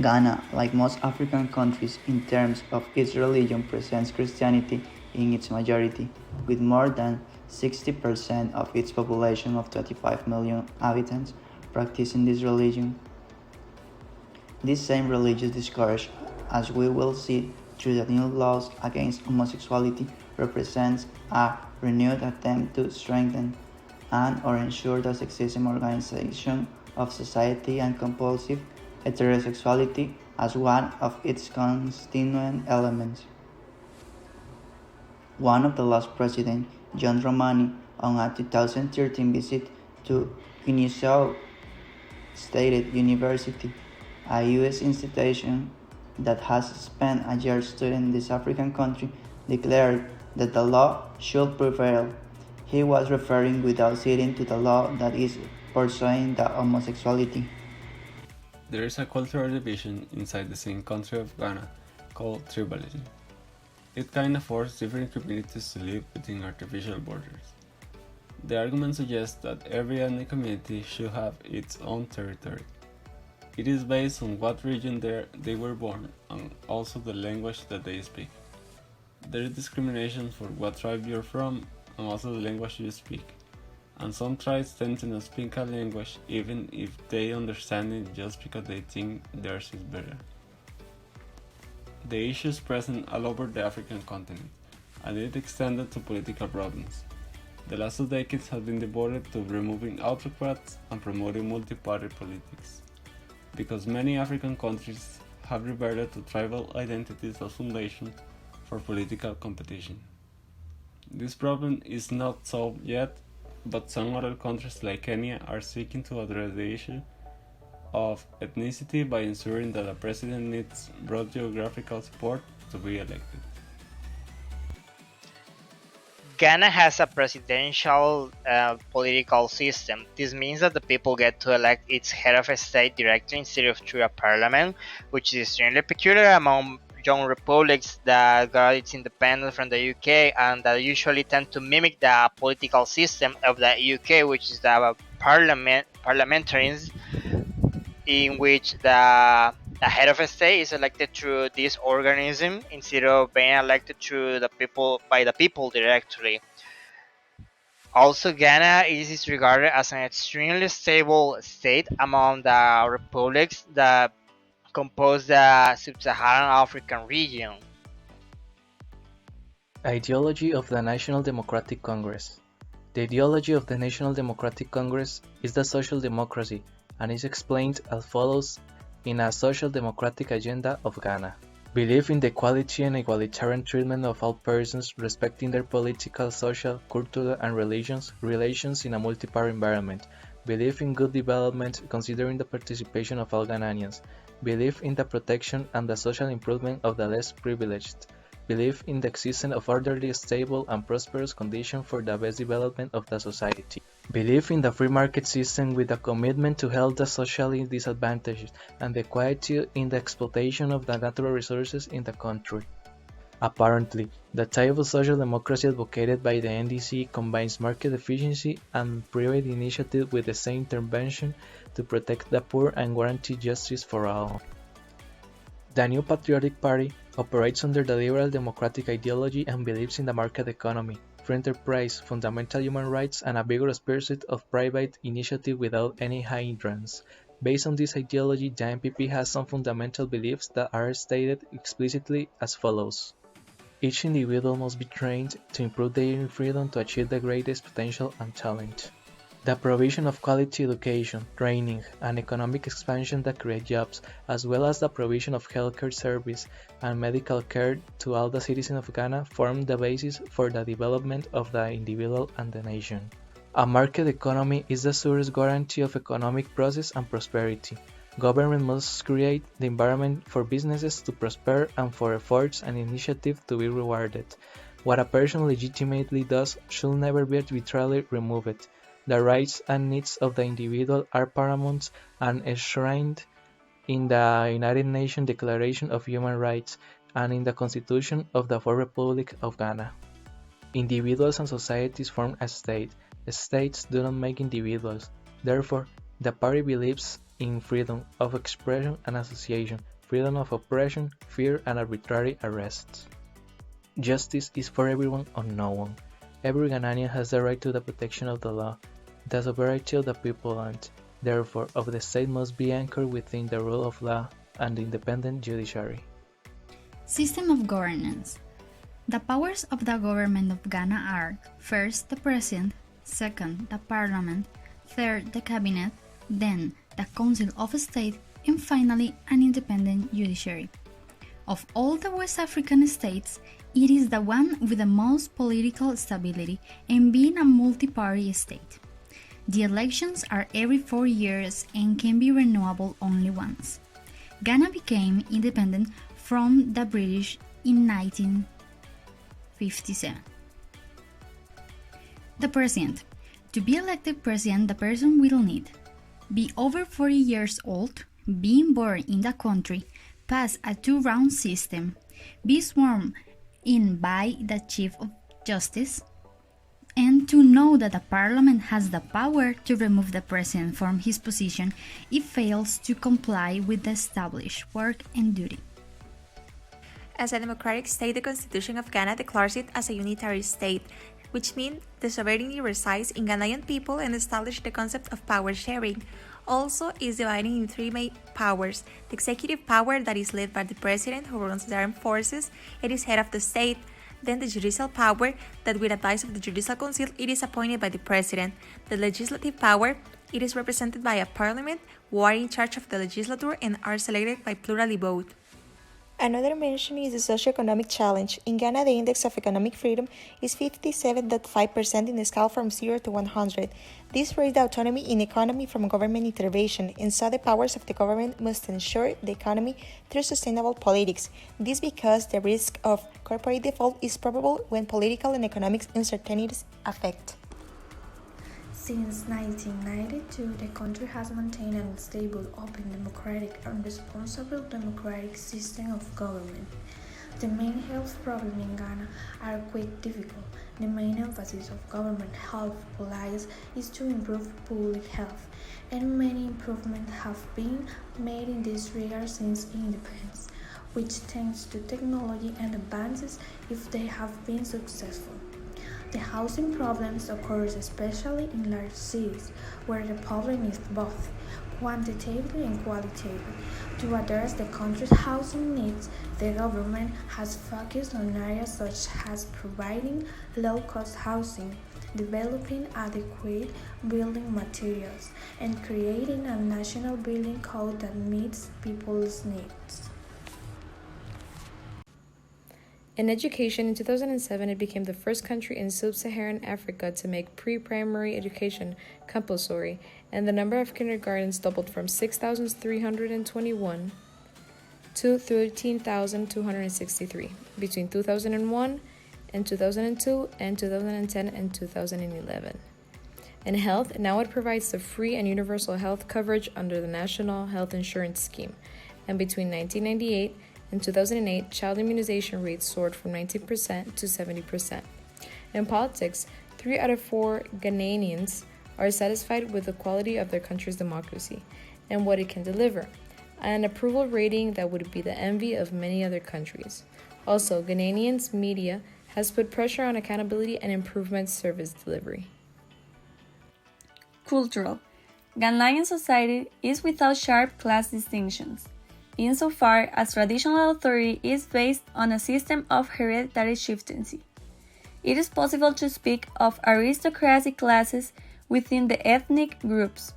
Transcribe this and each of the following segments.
Ghana, like most African countries in terms of its religion, presents Christianity in its majority, with more than 60% of its population of 25 million inhabitants practicing this religion. This same religious discourage, as we will see through the new laws against homosexuality, represents a renewed attempt to strengthen and/or ensure the sexism organization of society and compulsive heterosexuality as one of its constituent elements. One of the last president, John Romani, on a 2013 visit to Guinea State University, a U.S. institution that has spent a year studying this African country, declared that the law should prevail. He was referring without citing to the law that is pursuing the homosexuality. There is a cultural division inside the same country of Ghana called tribalism. It kind of forces different communities to live within artificial borders. The argument suggests that every ethnic community should have its own territory. It is based on what region they were born and also the language that they speak. There is discrimination for what tribe you're from and also the language you speak. And some tribes tend to not speak a language even if they understand it just because they think theirs is better. The issue is present all over the African continent, and it extended to political problems. The last 2 decades have been devoted to removing autocrats and promoting multi-party politics, because many African countries have reverted to tribal identities as foundation for political competition. This problem is not solved yet, but some other countries like Kenya are seeking to address the issue of ethnicity by ensuring that a president needs broad geographical support to be elected. Ghana has a presidential political system. This means that the people get to elect its head of state directly instead of through a parliament, which is extremely peculiar among young republics that got its independence from the UK and that usually tend to mimic the political system of the UK, which is the parliamentarians, in which the head of a state is elected through this organism instead of being elected through the people by the people directly. Also, Ghana is regarded as an extremely stable state among the republics that compose the sub-Saharan African region. Ideology of the National Democratic Congress. The ideology of the National Democratic Congress is the social democracy and is explained as follows in a social democratic agenda of Ghana. Belief in the equality and egalitarian treatment of all persons respecting their political, social, cultural, and relations in a multi-party environment. Belief in good development considering the participation of all Ghanaians. Belief in the protection and the social improvement of the less privileged. Belief in the existence of orderly, stable, and prosperous conditions for the best development of the society. Belief in the free market system with a commitment to help the socially disadvantaged and the equity in the exploitation of the natural resources in the country. Apparently, the type of social democracy advocated by the NDC combines market efficiency and private initiative with the same intervention to protect the poor and guarantee justice for all. The New Patriotic Party operates under the liberal democratic ideology and believes in the market economy, free enterprise, fundamental human rights, and a vigorous pursuit of private initiative without any hindrance. Based on this ideology, the NPP has some fundamental beliefs that are stated explicitly as follows. Each individual must be trained to improve their freedom to achieve the greatest potential and talent. The provision of quality education, training, and economic expansion that create jobs, as well as the provision of healthcare service and medical care to all the citizens of Ghana form the basis for the development of the individual and the nation. A market economy is the surest guarantee of economic progress and prosperity. Government must create the environment for businesses to prosper and for efforts and initiative to be rewarded. What a person legitimately does should never be arbitrarily removed. The rights and needs of the individual are paramount and enshrined in the United Nations Declaration of Human Rights and in the Constitution of the Fourth Republic of Ghana. Individuals and societies form a state. States do not make individuals. Therefore, the party believes in freedom of expression and association, freedom of oppression, fear, and arbitrary arrests. Justice is for everyone or no one. Every Ghanaian has the right to the protection of the law, the sovereignty of the people, and, therefore, of the state must be anchored within the rule of law and the independent judiciary. System of governance. The powers of the government of Ghana are: first, the president; second, the parliament; third, the cabinet; then, the council of state; and finally, an independent judiciary. Of all the West African states, it is the one with the most political stability and being a multi-party state. The elections are every 4 years and can be renewable only once. Ghana became independent from the British in 1957. The President. To be elected President, the person will need: be over 40 years old, being born in the country, pass a 2-round system, be sworn in by the Chief of Justice, and to know that the Parliament has the power to remove the President from his position if fails to comply with the established work and duty. As a democratic state, the Constitution of Ghana declares it as a unitary state, which means the sovereignty resides in Ghanaian people and establishes the concept of power sharing. Also is divided in 3 main powers: the executive power, that is led by the president, who runs the armed forces, it is head of the state; then the judicial power, that with advice of the judicial council, it is appointed by the president; the legislative power, it is represented by a parliament, who are in charge of the legislature and are selected by plurality vote. Another mention is the socioeconomic challenge. In Ghana, the index of economic freedom is 57.5% in the scale from 0 to 100. This raised the autonomy in economy from government intervention, and so the powers of the government must ensure the economy through sustainable politics. This because the risk of corporate default is probable when political and economic uncertainties affect. Since 1992, the country has maintained a stable, open, democratic, and responsible democratic system of government. The main health problems in Ghana are quite difficult. The main emphasis of government health policies is to improve public health, and many improvements have been made in this regard since independence, which thanks to technology and advances if they have been successful. The housing problems occurs especially in large cities, where the problem is both quantitative and qualitative. To address the country's housing needs, the government has focused on areas such as providing low-cost housing, developing adequate building materials, and creating a national building code that meets people's needs. In education, in 2007, it became the first country in sub-Saharan Africa to make pre-primary education compulsory, and the number of kindergartens doubled from 6,321 to 13,263 between 2001 and 2002 and 2010 and 2011. In health, now it provides the free and universal health coverage under the National Health Insurance Scheme, and between 1998 in 2008, child immunization rates soared from 19% to 70%. In politics, 3 out of 4 Ghanaians are satisfied with the quality of their country's democracy and what it can deliver, an approval rating that would be the envy of many other countries. Also, Ghanaians' media has put pressure on accountability and improvement service delivery. Cultural. Ghanaian society is without sharp class distinctions, insofar as traditional authority is based on a system of hereditary chieftaincy. It is possible to speak of aristocratic classes within the ethnic groups,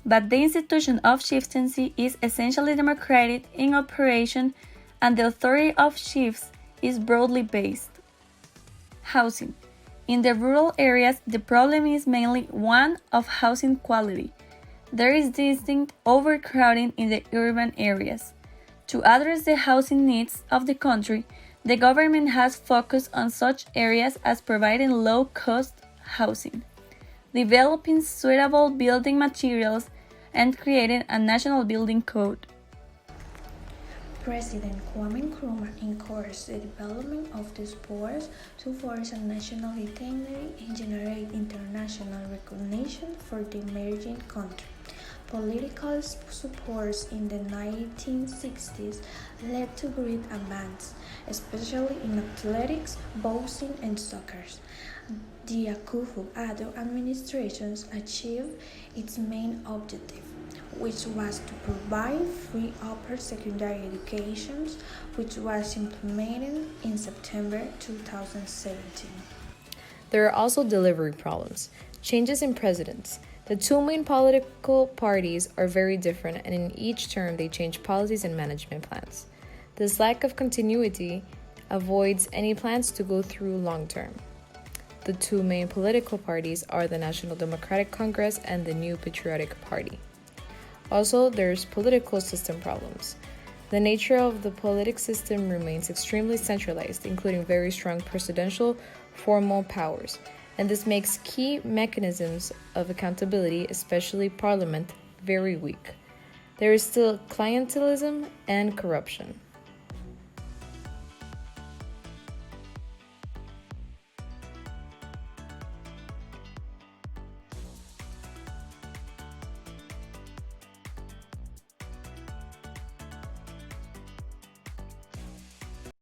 but the institution of chieftaincy is essentially democratic in operation, and the authority of chiefs is broadly based. Housing. In the rural areas, the problem is mainly one of housing quality. There is distinct overcrowding in the urban areas. To address the housing needs of the country, the government has focused on such areas as providing low-cost housing, developing suitable building materials, and creating a national building code. President Kwame Nkrumah encouraged the development of the sports to force a national itinerary and generate international recognition for the emerging country. political supports in the 1960s led to great advances, especially in athletics, boxing, and soccer. The Akufo-Addo administration achieved its main objective, which was to provide free upper secondary education, which was implemented in September 2017. There are also delivery problems, changes in presidents. The two main political parties are very different, and in each term they change policies and management plans. This lack of continuity avoids any plans to go through long term. The two main political parties are the National Democratic Congress and the New Patriotic Party. Also, there's political system problems. The nature of the political system remains extremely centralized, including very strong presidential formal powers, and this makes key mechanisms of accountability, especially parliament, very weak. There is still clientelism and corruption.